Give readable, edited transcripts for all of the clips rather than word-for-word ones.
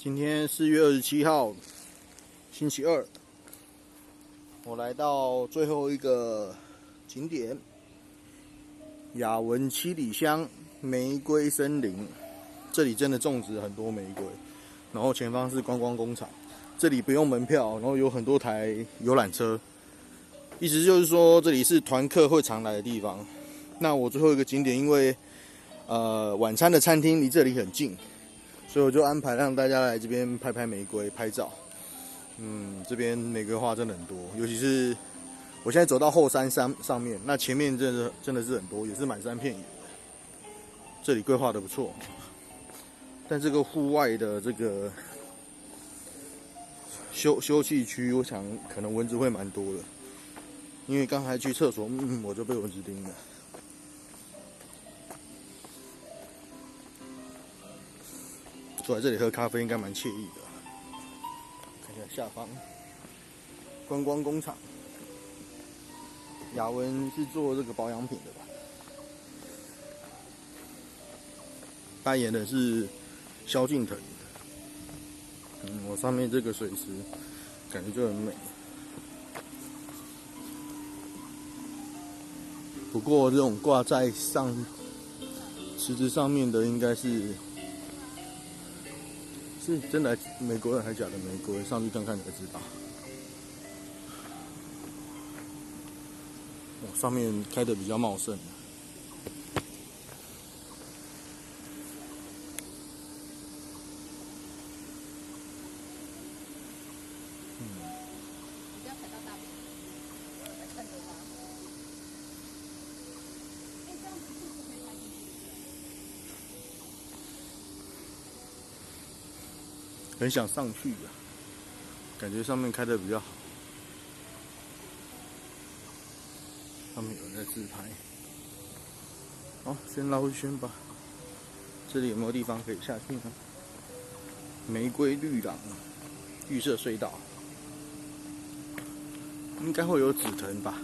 今天4月27号，星期二，我来到最后一个景点——雅文七里乡玫瑰森林。这里真的种植很多玫瑰，然后前方是观光工厂，这里不用门票，然后有很多台游览车，意思就是说这里是团客会常来的地方。那我最后一个景点，因为晚餐的餐厅离这里很近，所以我就安排让大家来这边拍拍玫瑰、拍照。这边玫瑰花真的很多，尤其是我现在走到后山上面，那前面真的是很多，也是满山遍野。这里规划的不错，但这个户外的这个休憩区，我想可能蚊子会蛮多的，因为刚才去厕所，我就被蚊子叮了。坐在这里喝咖啡应该蛮惬意的。看一下下方，观光工厂，雅文是做这个保养品的吧？代言的是萧敬腾。我上面这个水池感觉就很美。不过这种挂在池子上面的应该是真的玫瑰还是假的玫瑰？上去看看才知道。上面开得比较茂盛。很想上去啊，感觉上面开得比较好。上面有人在自拍。好，先绕一圈吧。这里有没有地方可以下去呢？玫瑰绿廊，绿色隧道，应该会有紫藤吧。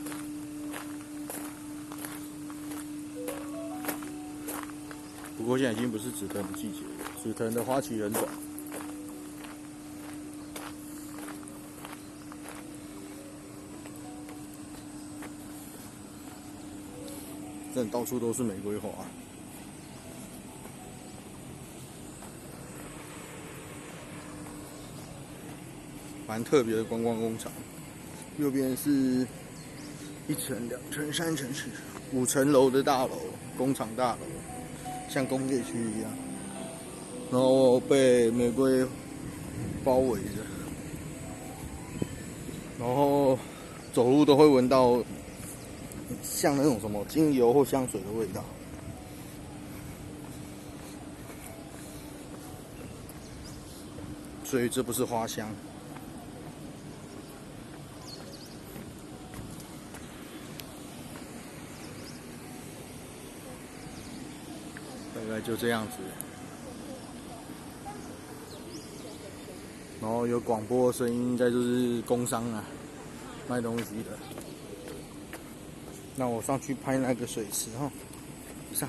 不过现在已经不是紫藤的季节了，紫藤的花期很短。真的到处都是玫瑰花，蛮特别的观光工厂。右边是1层、2层、3层、5层楼的大楼，工厂大楼，像工业区一样，然后被玫瑰包围着，然后走路都会闻到像那种什么精油或香水的味道。所以这不是花香。大概就这样子。然后有广播声音，应该就是工商啊，卖东西的。那我上去拍那个水池哈，上。